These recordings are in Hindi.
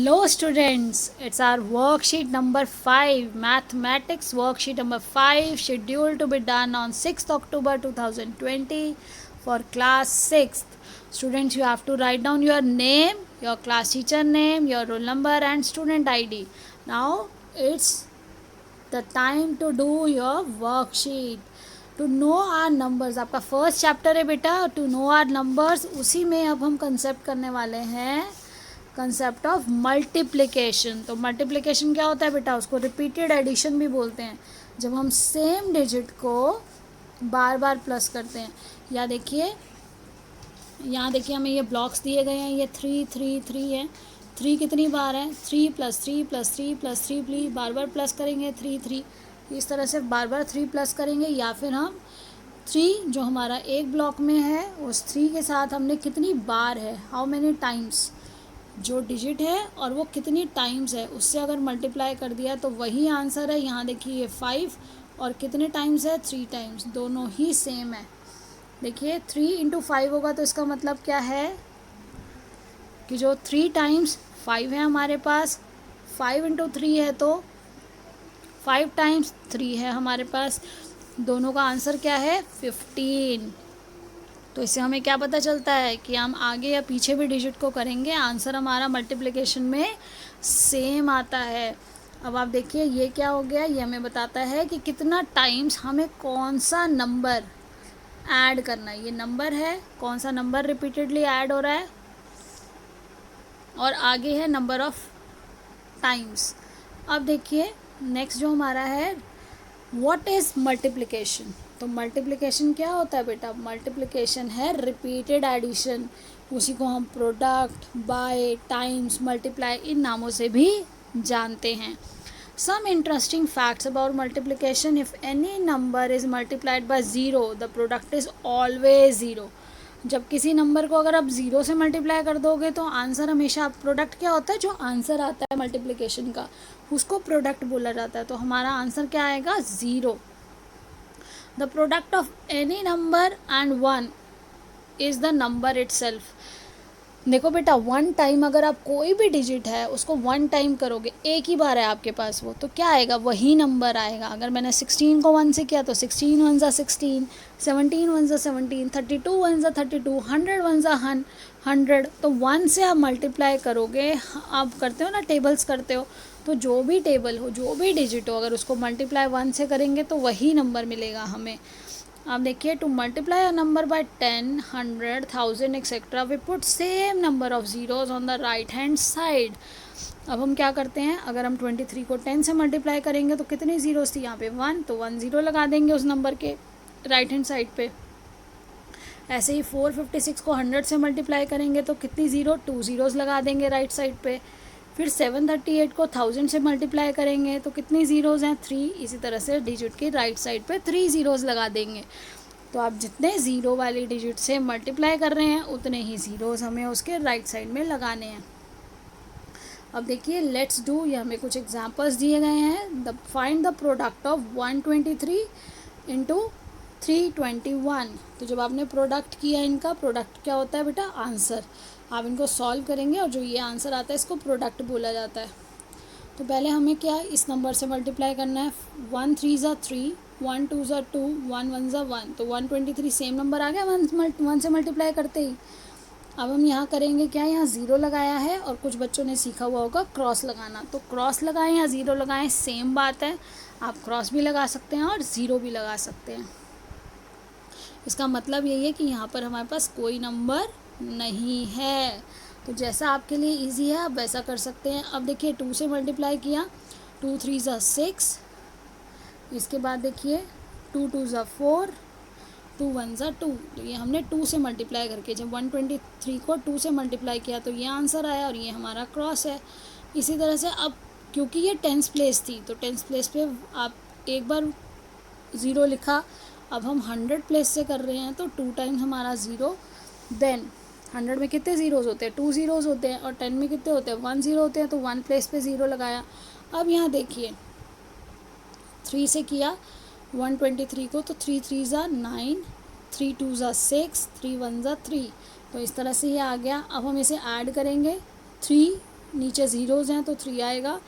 Hello students, it's our worksheet number 5, mathematics worksheet number 5, scheduled to be done on 6th October 2020 for class 6th. Students, you have to write down your name, your class teacher name, your roll number and student ID. Now it's the time to do your worksheet. To know our numbers आपका फर्स्ट चैप्टर है बेटा. टू नो आर नंबर्स, उसी में अब हम कंसेप्ट करने वाले हैं कंसेप्ट ऑफ मल्टीप्लिकेशन. तो मल्टीप्लिकेशन क्या होता है बेटा? उसको रिपीटेड एडिशन भी बोलते हैं, जब हम सेम डिजिट को बार बार प्लस करते हैं. यहाँ देखिए हमें ये ब्लॉक्स दिए गए हैं. ये 3 3 3 है. 3 कितनी बार है? 3 + 3 + 3 + 3 प्लीज बार बार प्लस करेंगे. 3 3 इस तरह से बार बार 3 प्लस करेंगे. या फिर हम 3 जो हमारा एक ब्लॉक में है उस 3 के साथ हमने कितनी बार है, हाउ मैनी टाइम्स, जो डिजिट है और वो कितनी टाइम्स है उससे अगर मल्टीप्लाई कर दिया तो वही आंसर है. यहाँ देखिए ये 5 और कितने टाइम्स है? 3 टाइम्स. दोनों ही सेम है. देखिए 3 × 5 होगा तो इसका मतलब क्या है कि जो 3 टाइम्स 5 है हमारे पास, 5 × 3 है तो 5 टाइम्स 3 है हमारे पास. दोनों का आंसर क्या है? 15. तो इससे हमें क्या पता चलता है कि हम आगे या पीछे भी डिजिट को करेंगे, आंसर हमारा मल्टीप्लिकेशन में सेम आता है. अब आप देखिए ये क्या हो गया, ये हमें बताता है कि कितना टाइम्स हमें कौन सा नंबर ऐड करना है. ये नंबर है, कौन सा नंबर रिपीटेडली ऐड हो रहा है, और आगे है नंबर ऑफ टाइम्स. अब देखिए नेक्स्ट जो हमारा है, व्हाट इज़ मल्टीप्लिकेशन. तो मल्टीप्लिकेशन क्या होता है बेटा? मल्टीप्लिकेशन है रिपीटेड एडिशन. उसी को हम प्रोडक्ट, बाय, टाइम्स, मल्टीप्लाई इन नामों से भी जानते हैं. Some interesting facts about multiplication. If any number is multiplied by 0 the product is always 0. जब किसी नंबर को अगर आप 0 से मल्टीप्लाई कर दोगे तो आंसर हमेशा, प्रोडक्ट क्या होता है, जो आंसर आता है मल्टीप्लिकेशन का उसको प्रोडक्ट बोला जाता है. तो हमारा आंसर क्या आएगा? 0. The product of any number and 1 is the number itself. देखो बेटा, 1 टाइम अगर आप कोई भी डिजिट है उसको 1 टाइम करोगे, एक ही बार है आपके पास वो, तो क्या आएगा? वही नंबर आएगा. अगर मैंने 16 को 1 से किया तो 16 × 1 = 16, 17 × 1 = 17, 32 × 1 = 32, 100 × 1 = 100. तो 1 से आप मल्टीप्लाई करोगे. आप करते हो ना, टेबल्स करते हो, तो जो भी टेबल हो, जो भी डिजिट हो, अगर उसको मल्टीप्लाई 1 से करेंगे तो वही नंबर मिलेगा हमें. आप देखिए, to multiply a number by 10, 100, 1000 etcetera we put same number of zeros on the right hand side. अब हम क्या करते हैं, अगर हम 23 को 10 से मल्टीप्लाई करेंगे तो कितनी ज़ीरोज़ थी यहाँ पे? 1, तो 1 ज़ीरो लगा देंगे उस नंबर के राइट हैंड साइड पे. ऐसे ही 456 को 100 से मल्टीप्लाई करेंगे तो कितनी ज़ीरो? 2 ज़ीरोज़ लगा देंगे राइट साइड पे. फिर 738 को 1000 से मल्टीप्लाई करेंगे तो कितनी ज़ीरोज़ हैं? 3. इसी तरह से डिजिट की राइट साइड पे 3 ज़ीरोज़ लगा देंगे. तो आप जितने ज़ीरो वाली डिजिट से मल्टीप्लाई कर रहे हैं उतने ही ज़ीरोज़ हमें उसके राइट साइड में लगाने हैं. अब देखिए लेट्स डू, ये हमें कुछ एग्जांपल्स दिए गए हैं. The find the product of 123 × 321. तो जब आपने प्रोडक्ट किया, इनका प्रोडक्ट क्या होता है बेटा? आंसर. आप इनको सॉल्व करेंगे और जो ये आंसर आता है इसको प्रोडक्ट बोला जाता है. तो पहले हमें क्या इस नंबर से मल्टीप्लाई करना है. 1 3 = 3, 1 2 = 2, 1 1 = 1. तो 123 सेम नंबर आ गया 1 से मल्टीप्लाई करते ही. अब हम यहाँ करेंगे क्या, यहाँ ज़ीरो लगाया है और कुछ बच्चों ने सीखा हुआ होगा क्रॉस लगाना. तो क्रॉस लगाएं या ज़ीरो लगाएं, सेम बात है. आप क्रॉस भी लगा सकते हैं और ज़ीरो भी लगा सकते हैं. इसका मतलब यही है कि यहाँ पर हमारे पास कोई नंबर नहीं है. तो जैसा आपके लिए इजी है आप वैसा कर सकते हैं. अब देखिए 2 से मल्टीप्लाई किया, 2 3 = 6. इसके बाद देखिए 2 2 = 4, 2 1 = 2. तो ये हमने 2 से मल्टीप्लाई करके, जब 123 को 2 से मल्टीप्लाई किया तो ये आंसर आया और ये हमारा क्रॉस है. इसी तरह से अब क्योंकि ये 10th प्लेस थी तो 10th प्लेस पे आप एक बार ज़ीरो लिखा. अब हम 100 प्लेस से कर रहे हैं तो 2 टाइम्स हमारा ज़ीरो. देन 100 में कितने ज़ीरोज़ होते हैं? 2 ज़ीरोज़ होते हैं. और 10 में कितने होते हैं? 1 ज़ीरो होते हैं. तो 1 प्लेस पे ज़ीरो लगाया. अब यहाँ देखिए 3 से किया 123 को, तो 3 3 = 9, 3 2 = 6, 3 1 = 3. तो इस तरह से ये आ गया. अब हम इसे ऐड करेंगे. 3 नीचे ज़ीरोज़ हैं तो 3 आएगा।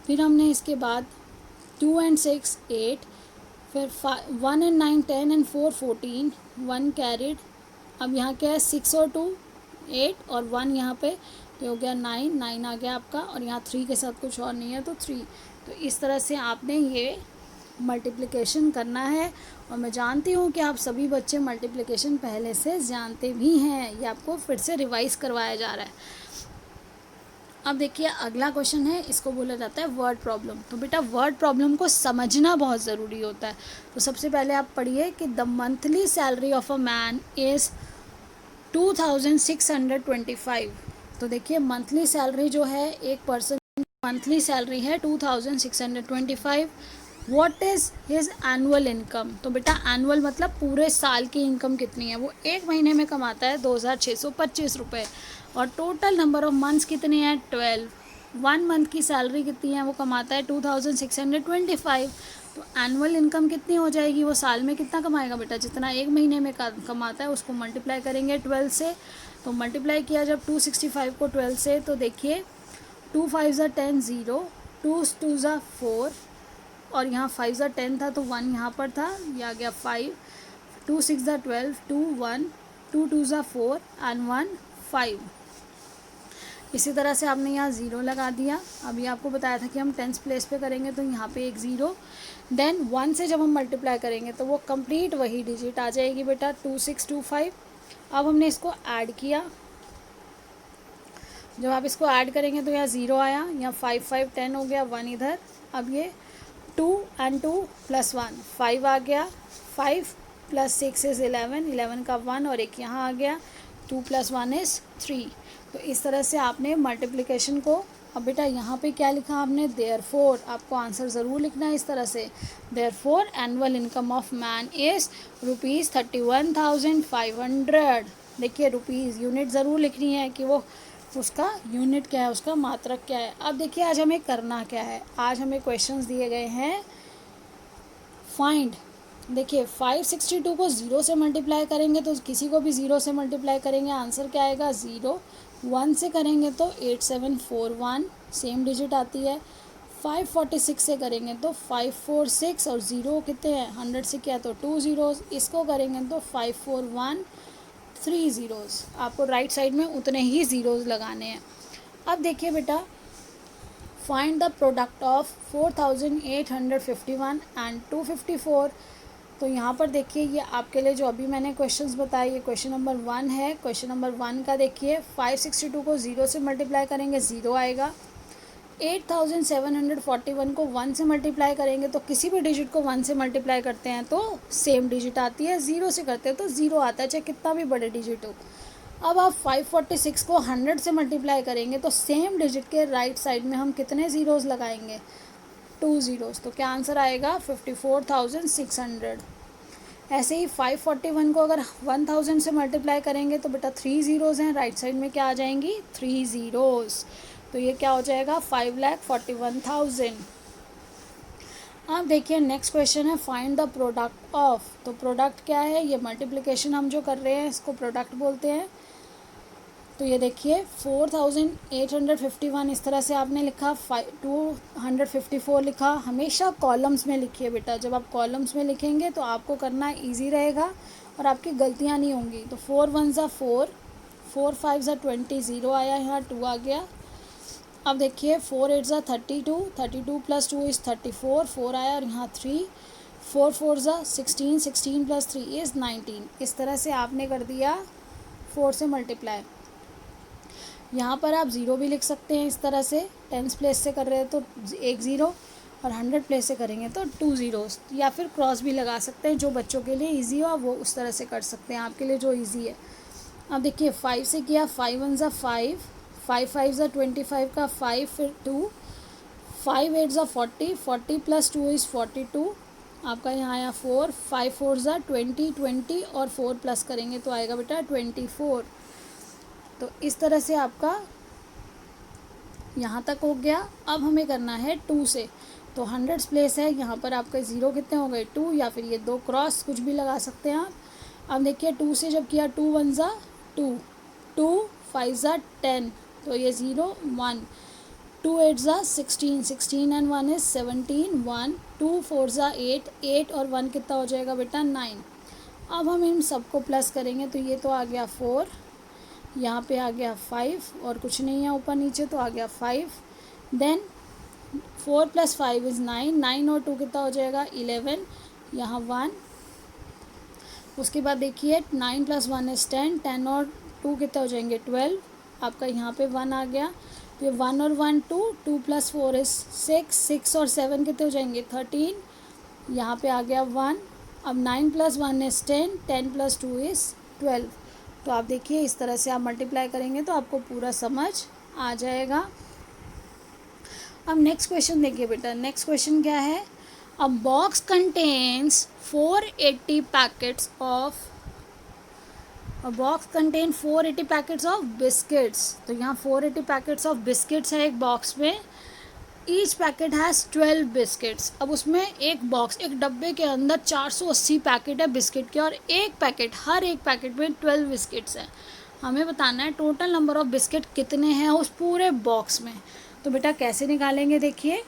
फिर हमने इसके बाद 2 एंड 6 8, फिर 1 एंड 9 10 एंड 4 14, 1 कैरिड। अब यहाँ क्या है 6 और 2 8 और 1 यहाँ पे, तो हो गया 9, 9 आ गया आपका, और यहाँ 3 के साथ कुछ और नहीं है तो 3। तो इस तरह से आपने ये मल्टीप्लिकेशन करना है। और मैं जानती हूँ कि आप सभी बच्चे मल्टीप्लिकेशन पहले से जानते भी हैं, ये आपको फिर से रिवाइज़ करवाया जा रहा है। अब देखिए अगला क्वेश्चन है, इसको बोला जाता है वर्ड प्रॉब्लम। तो बेटा वर्ड प्रॉब्लम को समझना बहुत ज़रूरी होता है। तो सबसे पहले आप पढ़िए कि the monthly salary of a man is 2625। तो देखिए मंथली सैलरी जो है एक पर्सन की मंथली सैलरी है 2625। What is his annual income. तो बेटा एनुअल मतलब पूरे साल की इनकम कितनी है, वो एक महीने में कमाता है 2625 रुपये। और टोटल नंबर ऑफ मंथ्स कितने हैं 12। 1 मंथ की सैलरी कितनी है, वो कमाता है 2625। तो एनुअल इनकम कितनी हो जाएगी, वो साल में कितना कमाएगा बेटा, जितना एक महीने में कमाता है उसको मल्टीप्लाई करेंगे 12 से। तो मल्टीप्लाई किया जब 265 को 12 से, तो देखिए 2 5 ज़ा 10 0, 2 2 ज़ा 4, और यहाँ 5 ज़ा 10 था तो 1 यहाँ पर था, ये आ गया 5, 2 6 ज़ा 12, 2 1, 2 2 ज़ा 4 एंड 1 5। इसी तरह से आपने यहाँ ज़ीरो लगा दिया। अभी आपको बताया था कि हम 10th प्लेस पे करेंगे तो यहाँ पे एक ज़ीरो। देन 1 से जब हम मल्टीप्लाई करेंगे तो वो कंप्लीट वही डिजिट आ जाएगी बेटा 2625। अब हमने इसको ऐड किया, जब आप इसको ऐड करेंगे तो यहाँ ज़ीरो आया, यहाँ 5 5 10 हो गया, 1 इधर। अब ये 2 एंड 2 + 1 5 आ गया, 5 + 6 इज़ 11, 11 का 1 और एक यहाँ आ गया, 2 + 1 इज़ 3। तो इस तरह से आपने मल्टीप्लिकेशन को, अब बेटा यहाँ पे क्या लिखा आपने, देयरफॉर, आपको आंसर ज़रूर लिखना है इस तरह से, therefore annual income of man is ₹31,500। देखिए रुपीज़ यूनिट ज़रूर लिखनी है कि वो उसका यूनिट क्या है, उसका मात्रक क्या है। अब देखिए आज हमें करना क्या है, आज हमें क्वेश्चंस दिए गए हैं फाइंड। देखिए 562 को 0 से मल्टीप्लाई करेंगे तो किसी को भी 0 से मल्टीप्लाई करेंगे आंसर क्या आएगा 0। 1 से करेंगे तो 8741 सेम डिजिट आती है। 546 से करेंगे तो 546 और 0 कितने हैं 100 से किया तो 2 ज़ीरोज़। इसको करेंगे तो 541 3 ज़ीरोज़। आपको राइट साइड में उतने ही ज़ीरोज़ लगाने हैं। अब देखिए बेटा find the product of 4851 and 254। तो यहाँ पर देखिए ये आपके लिए जो अभी मैंने क्वेश्चंस बताए, ये क्वेश्चन नंबर 1 है। क्वेश्चन नंबर 1 का देखिए 562 को 0 से मल्टीप्लाई करेंगे 0 आएगा। 8741 को 1 से मल्टीप्लाई करेंगे तो किसी भी डिजिट को 1 से मल्टीप्लाई करते हैं तो सेम डिजिट आती है, 0 से करते हैं तो 0 आता है, चाहे कितना भी बड़े डिजिट हो। अब आप 546 को 100 से मल्टीप्लाई करेंगे तो सेम डिजिट के राइट साइड में हम कितने ज़ीरोज़ लगाएंगे 2 ज़ीरोज़। तो क्या आंसर आएगा 54,600। ऐसे ही 541 को अगर 1000 से मल्टीप्लाई करेंगे तो बेटा 3 ज़ीरोज़ हैं, राइट साइड में क्या आ जाएंगी 3 ज़ीरोज़। तो ये क्या हो जाएगा 5,41,000। अब देखिए नेक्स्ट क्वेश्चन है फाइंड द प्रोडक्ट ऑफ। तो प्रोडक्ट क्या है, ये मल्टीप्लिकेशन हम जो कर रहे हैं इसको प्रोडक्ट बोलते हैं। तो ये देखिए 4851 इस तरह से आपने लिखा, 254 लिखा। हमेशा कॉलम्स में लिखिए बेटा, जब आप कॉलम्स में लिखेंगे तो आपको करना ईजी रहेगा और आपकी गलतियाँ नहीं होंगी। तो 4 1 ज़ा 4, 4 5 ज़ा 20, 0 आया, यहाँ 2 आ गया। अब देखिए 4 8 ज़ा 32, 32 + 2 इज़ 34, 4 आया और यहाँ 3, 4 4 ज़ा 16, 16 + 3 इज़ 19। इस तरह से आपने कर दिया 4 से मल्टीप्लाई। यहाँ पर आप 0 भी लिख सकते हैं इस तरह से, 10th प्लेस से कर रहे हैं तो 1 ज़ीरो और 100 प्लेस से करेंगे तो 2 ज़ीरोज़, या फिर क्रॉस भी लगा सकते हैं। जो बच्चों के लिए इजी हो वो उस तरह से कर सकते हैं, आपके लिए जो इजी है। अब देखिए 5 से किया, 5 1 ज़ा 5, 5 5 ज़ा 25 का 5, फिर 2, 5 8 ज़ा 40, 40 + 2 इज़ 42। आपका यहाँ आया 4, 5 4 ज़ा 20, 20 और 4 प्लस करेंगे तो आएगा बेटा 24। तो इस तरह से आपका यहाँ तक हो गया। अब हमें करना है 2 से। तो 100 प्लेस है, यहाँ पर आपके 0 कितने हो गए 2, या फिर ये 2 क्रॉस कुछ भी लगा सकते हैं आप। अब देखिए 2 से जब किया 2 1 ज़ा 2, 2 5 ज़ा 10, तो ये 0 1, 2 8 ज़ा 16, 16 एंड 1 इज़ 17, 1, 2 4 ज़ा 8, 8 और 1 कितना हो जाएगा बेटा 9। अब हम इन सबको प्लस करेंगे तो ये तो आ गया 4, यहाँ पे आ गया 5 और कुछ नहीं है ऊपर नीचे तो आ गया 5, देन 4 + 5 इज़ 9, 9 और 2 कितना हो जाएगा 11, यहाँ 1, उसके बाद देखिए 9 + 1 इज़ 10, 10 और 2 कितना हो जाएंगे 12, आपका यहाँ पे 1 आ गया, फिर 1 और 1 2, 2 + 4 इज़ 6, 6 और 7 कितने हो जाएंगे 13, यहाँ पे आ गया 1, अब 9 + 1 इज़ 10, 10 + 2 इज़ 12। तो आप देखिए इस तरह से आप मल्टीप्लाई करेंगे तो आपको पूरा समझ आ जाएगा। अब नेक्स्ट क्वेश्चन देखिए बेटा, नेक्स्ट क्वेश्चन क्या है, अ box contains 480 packets of, a box contain 480 packets of biscuits. तो यहाँ 480 पैकेट्स ऑफ बिस्किट्स है एक बॉक्स में, ईच पैकेट हैज़ 12 बिस्किट्स। अब उसमें एक बॉक्स, एक डब्बे के अंदर 480 पैकेट है बिस्किट के, और एक पैकेट, हर एक पैकेट में 12 बिस्किट्स हैं। हमें बताना है टोटल नंबर ऑफ बिस्किट कितने हैं उस पूरे बॉक्स में। तो बेटा कैसे निकालेंगे, देखिए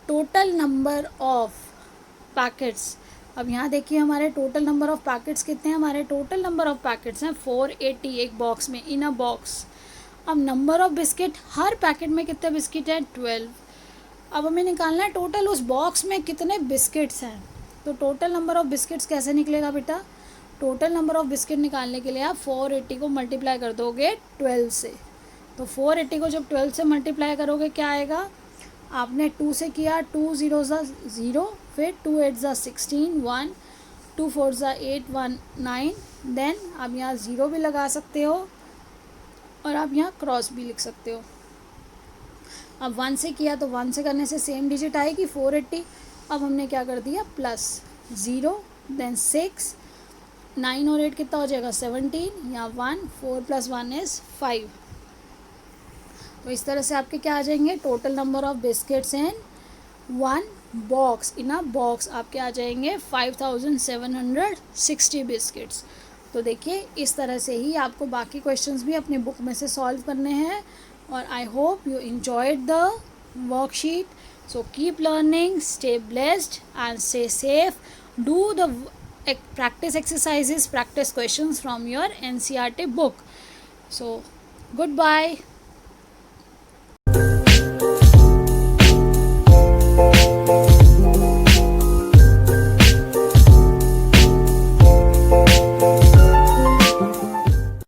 टोटल नंबर ऑफ पैकेट्स। अब यहाँ देखिए हमारे टोटल नंबर ऑफ पैकेट्स कितने हैं, हमारे टोटल नंबर ऑफ पैकेट्स हैं 480 एक बॉक्स में, इन अ बॉक्स। अब number of biscuit, her packet में कितने बिस्किट हैं 12। अब हमें निकालना है टोटल उस बॉक्स में कितने बिस्किट्स हैं। तो टोटल नंबर ऑफ बिस्किट्स कैसे निकलेगा बेटा, टोटल नंबर ऑफ बिस्किट निकालने के लिए आप 480 को मल्टीप्लाई कर दोगे 12 से। तो 480 को जब 12 से मल्टीप्लाई करोगे क्या आएगा, आपने 2 से किया, 2 0 ज़ा 0, फिर 2 8 ज़ा 16, 1, 2 4 ज़ा 8, 1 9, देन आप यहाँ 0 भी लगा सकते हो और आप यहाँ क्रॉस भी लिख सकते हो। अब 1 से किया तो 1 से करने से सेम डिजिट आएगी 480। अब हमने क्या कर दिया प्लस 0, देन 6, 9 और 8 कितना हो जाएगा 17, यहाँ 1, 4 + 1 इज़ 5। तो इस तरह से आपके क्या आ जाएंगे, total number of biscuits in one box, in a box आपके आ जाएंगे 5760 बिस्किट्स। तो देखिए इस तरह से ही आपको बाकी क्वेश्चंस भी अपनी बुक में से सॉल्व करने हैं। और I hope you enjoyed the worksheet. So keep learning, stay blessed and stay safe. Do the practice exercises, practice questions from your NCERT book. So goodbye.